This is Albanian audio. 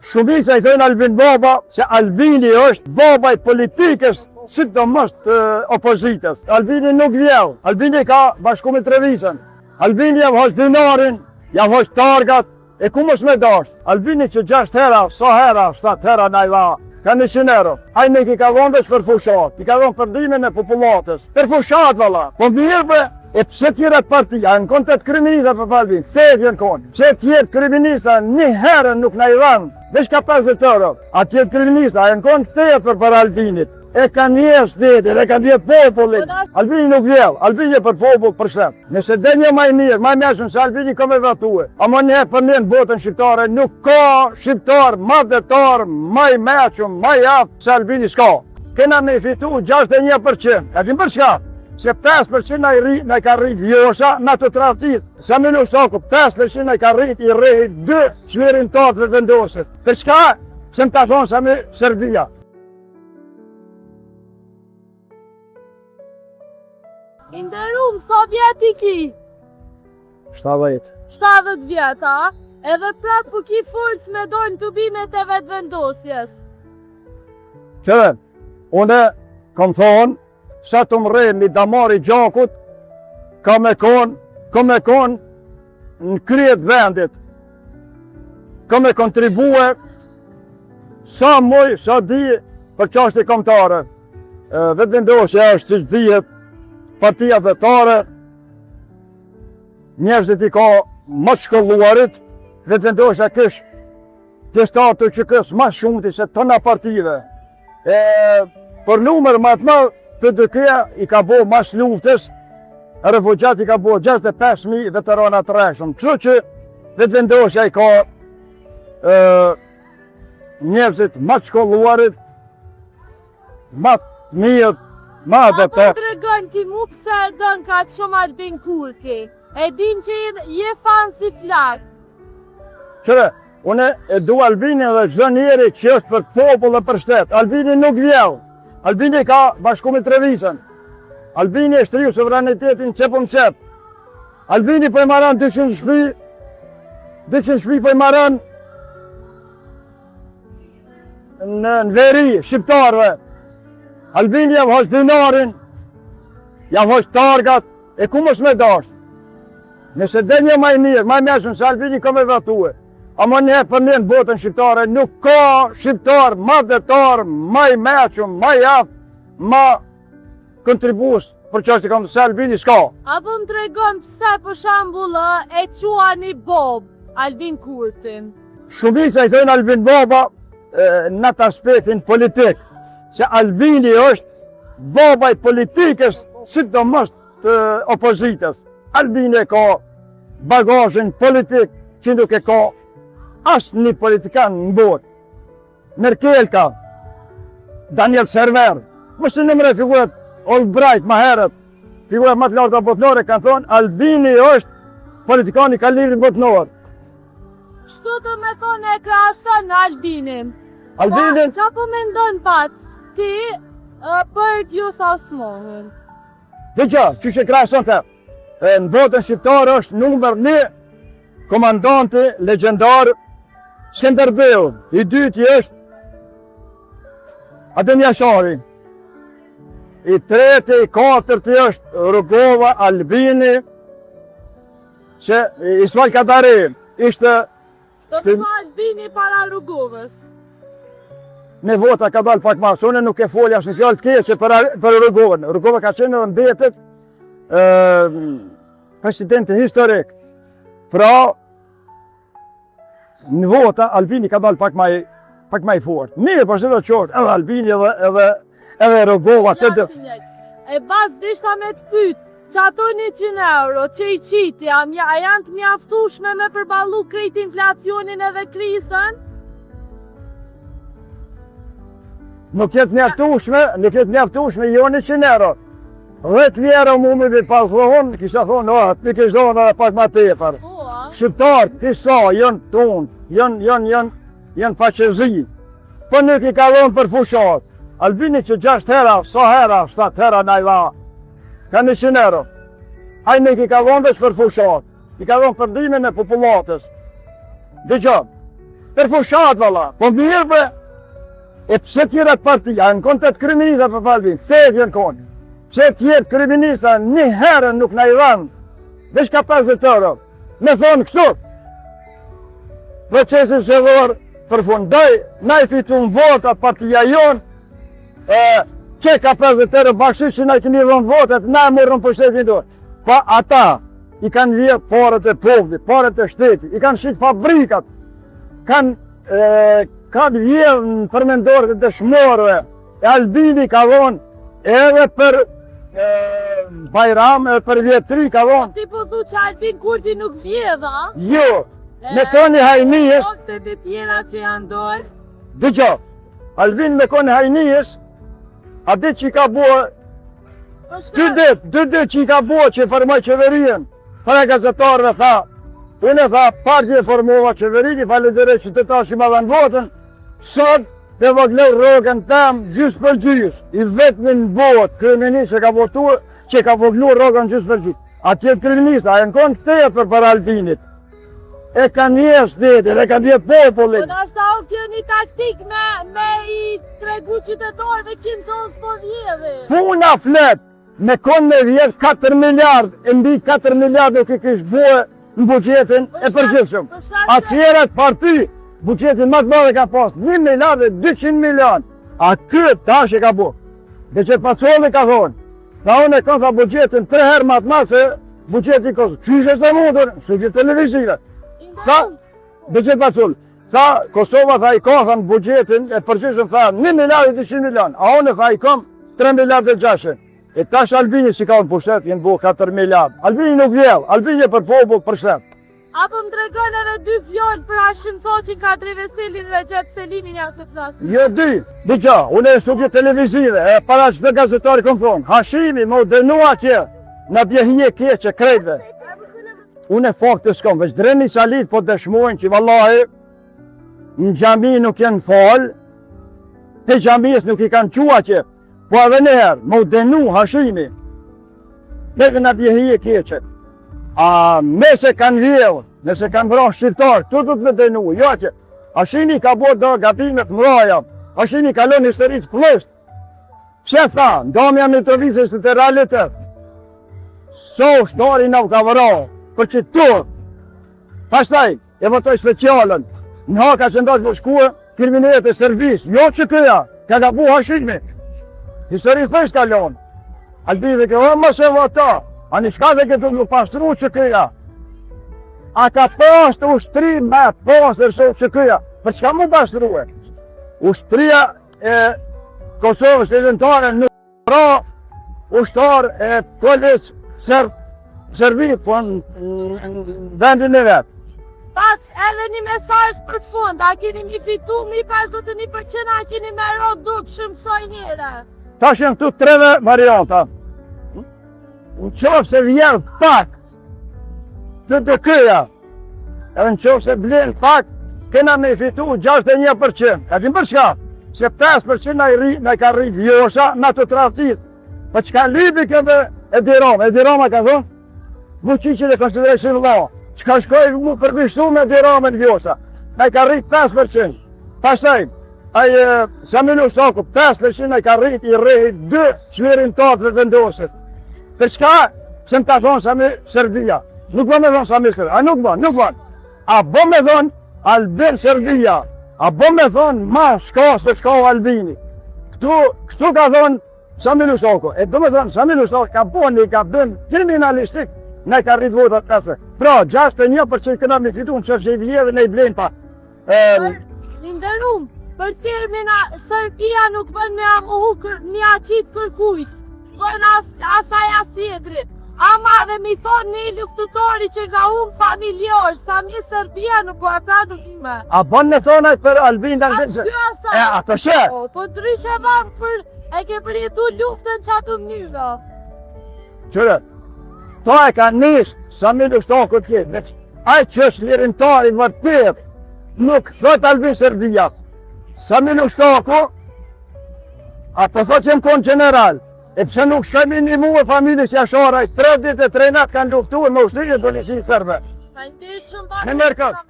Shumica i thënë Albin Baba, se Albini është baba i politikës, sidomos të opozitës. Albini nuk vjell, Albini ka bashku me Trevizën. Albini ja hosh dinarin, ja hosh targat, e ku mos me dash. Albini që 6 hera, sa hera, 7 hera na i dha, ka 100 euro. Ai nuk i ka dhënë për fushat, i ka dhënë për ndihmën e popullatës. Për fushat valla. Po mirë be, e pse tjerat partia, në kontet kriminista për Albin, 8 janë konë. Pse tjetë kriminista një herë nuk na i dhanë, veç ka 50 euro. A tjetë kriminista, janë konë 8 për Albinit. E ka një shtetit, e ka një popullin. Albini nuk vjell, Albini për popull, për shtet. Nëse dhe një maj mirë, maj mjashën se Albini ka me vratue. A më një për një në botën shqiptare, nuk ka shqiptar, ma detar, maj meqëm, maj aftë, se Albini s'ka. Kena me fitu 61%. E tim për shka? Se 5% na i ka rrit vjosha, na të traftit. Sa me në shtoku, 5% na i ka rrit i rrit 2 qmerin tatë dhe vendosit. Për shka? Se më ta thonë sa me Serbia. Inderum, sa vjet i ki? 70. 70 vjet, a? Edhe prap po ki forcë me dojnë të bimet e vetë vendosjes. Qëve, une kam thonë, sa të më rejnë një damari gjakut, ka me konë në kryet vendit. Ka me kontribue sa muj, sa di për qashti komtare. Vetë vendosja është që dhijet partia vetare, njerëzit i ka më të shkolluarit, vetë vendosja kësh testatu që kësë ma shumëti se tëna partive. Për numër më të madh, PDK i ka bo mas luftës, refugjat i ka bo 65.000 veterana të rreshëm. Kështu që vetë vendosja i ka njerëzit më të shkolluarit, më të mirë, Apo të regon ti mu pëse e dënë ka të shumë Albin Kurti. E dim që je fan si flak. Qëre, une e du Albini dhe çdo njeri që është për popull dhe për shtet. Albini nuk vjell. Albini ka bashku me Trevizën. Albini e shtriu sovranitetin qep më qep. Albini po i maran 200 shpi, 200 shpi po i maran në veri, shqiptarve. Albini ja hosh dinarin, ja hosh targat, e ku mos me dash. Nëse dhe një maj mirë, maj mjashën se Albini ka me vratue. A më një për një në botën shqiptare, nuk ka shqiptar, ma detar, maj meqëm, maj aftë, ma kontribus për qashti kam se Albini s'ka. Apo më të regon pëse për shambullë e qua një Bob, Albin Kurtin. Shumica i thënë Albin Baba në të aspektin politik. Se Albini është baba i politikës, sidomos të opozitës. Albini ka bagazhin politik që nuk e ka asë një politikan në botë. Merkel ka, Daniel Server, mështë në nëmre figurat Albright ma herët, figurat më të larta botnore kanë thonë, Albini është politikani ka lirin botnor. Shtu të me thonë e krason në Albinin? Albinin... Qa po me ndonë patë? Ti për Gjusa Osmonin. Dhe që që krason të, në botën shqiptarë është numër 1 komandanti legendar Skenderbeu. I dyti është Adem Jashari. I treti, i katërti është Rugova, Albini, që Ismail Kadari ishte... Do të fa Albini para Rugovës. Me vota ka dalë pak ma, sone nuk e folja asë në fjallë të keqe për Rugovën. Rugova ka qenë edhe mbetet presidenti historik. Pra, në vota, Albini ka dalë pak ma i fort. Mirë, për shtë dhe qort, edhe Albini edhe Rugova. E bas dishta me të pytë, që ato 100 euro që i qiti, a janë të mjaftushme me përballu krejt inflacionin edhe krisën? Nuk jetë mjaftushme, jo 100 euro. 10.000 euro mu me bi pas thonë, kisha thonë, mi kish thonë edhe pak ma tepër. Shqiptarë, kisa, janë tonë, janë faqezi. Po nuk i ka dhonë për fushat. Albini që 6 hera, sa hera, 7 hera na i dha, ka 100 euro. Ai nuk i ka dhonë dhe që për fushat. I ka dhonë për ndihmën e popullatës. Dëgjoj, për fushat valla. Po mirë për, e pse tjerat partia, në konë të kriminista për Albin, të jenë konë. Pse tjetë kriminista një herën nuk na i dhanë, veç ka 50 euro. Me thonë kështu, procesin shëdhor përfundoj, na i fitu në votat partia jonë, që ka 50 euro bakshish që na i keni dhënë votat, na e morën pushtetin dorë. Pa ata i kanë vje parët e popullit, parët e shtetit, i kanë shit fabrikat, kanë vjedhë në përmendorët e dëshmorëve, e Albini ka dhonë edhe për Bajram, edhe për vjetri ka dhonë. Ti po thu që Albin Kurti nuk vjedha? Jo, me koni hajnijës, Të të tjera që janë dorë? dëgjo, Albin me koni hajnijës, a dit që i ka bua, dy dit që i ka bua që i formoj qeverien, para gazetarëve tha, unë tha, partje formova qeverini, falenderoj qytetarë që ma dhanë votën, sot dhe vogler rogën tam gjysë për gjysë, i vetëmi në botë kriminist që ka votuar, që ka voglu rogën gjysë për gjysë. Atje kriminista, a e në konë këteja për Albinit. E ka një shtetit, e ka një popullin. Po nashta o kjo një taktik me i tregu qytetarëve kinë zonë s'po vjedhe. Puna flet, me konë me vjetë 4 miliard, e mbi 4 miliard nuk i kishë bue në bugjetin e përgjithshëm. A tjerat parti, bugjetin më të madhe ka pas 1 miliard e 200 milion. A këtë tash e ka bu. Dhe që Pacoli ka thonë, tha unë e kanë tha bugjetin 3 herë më të madh se bugjeti Kosovës. Qysh është e mundur, studio televizive. Tha, dhe që Pacoli, tha Kosova tha i ka tha në bugjetin e përgjithshëm tha 1 miliard e 200 milion. A unë tha i kam 3 miliard e 600. E tash Albini që ka në pushtet, jenë bu 4 miliard. Albini nuk vjell, Albini e për popull për shtet. Apo më tregon edhe 2 fjallë për Hashim Soqin, Kadri Veselin, Recep Selimin janë të plasë. Jo 2, dëgja, unë e studio televizive, e para që të gazetari këmë thonë, Hashimi më dënua kje, në bjehije kje që krejtve. Unë e fakt të s'kom, veç dreni salit po dëshmojnë që vallahi, në gjami nuk jenë falë, të gjamiës nuk i kanë qua që, po edhe nëherë, më dënu Hashimi, në bjehije kje që. A nëse kanë vjellë, nëse kanë vra shqiptarë, tu du të me denu, jo që Hashimi ka bërë do gabimet mraja, Hashimi kalon historitë flështë. Pse tha, ndomja me të vizës të realitet, so shtari në ka vra, për që tu, pastaj, e votoj specialën, në haka që ndojtë më shkue, kriminalet e servis, jo që këja, ka gabu Hashimi, historitë flështë kalon, Albini dhe kjo, më se vota, a një shka dhe këtë nuk pastru që këja? A ka pas të ushtri me pas dërso që këja? Për çka më pastru e? Ushtria e Kosovës e lëntare nuk pra ushtar e polis servi po në vendin e vetë. Pas edhe një mesazh për fund, a keni mi fitu mi 51%, a keni me rot duk shëmsoj njëre? Ta shenë këtu 3 varianta. Në qofë se vjerë pak të këja, edhe në qofë se blenë pak, kena me fitu 61%. E tim për çka? Se 5% na i ka rritë vjosha, na të traftit. Për çka libi këve e dirama ka thonë, buqiqit e konsidereshë në lao. Qka shkoj mu përbishtu me dirama në vjosha, na i ka rritë 5%. Pastaj, Samil Ushtaku, 5% na i ka rritë i rritë 2 qmirin tatë dhe vendosit. Për çka? Pse më ta thonë sa me Serbia? Nuk ba me thonë sa me Serbia, a nuk ban. A bo me thonë Albin Serbia, a bo me thonë ma shka se shka o Albini. Kështu ka thonë Samil Ushtaku, e do me thonë Samil Ushtaku ka bo një ka bën kriminalistik, ne ka rritë votat pëse. Pra, 61% këna me fitu në qështë i vje dhe ne i blenë pa. Linderum, për Serbia nuk bën me amohu një aqit kërkujt. Bën asaj as tjetrit. Ama dhe mi thonë një luftëtori që nga unë familjar, sa mi Serbia nuk po e pradu kime. A bon me thonë për Albin dhe Albin? E, ato shë? Po dryshe vam për e ke përjetu luftën që atë mënyra. Qërë, ta e ka nishë Samil Ushtaku t'kje, aj që është lirimtari vërtet, nuk thot Albin Serbia. Samil Ushtaku, a të thot që më konë general, e pëse nuk shkemi një muë familjes Jasharaj, 3 ditë e 3 natë kanë luftuar me ushtrisë e policinë serbe. Në ndishë shumë Në mërkët.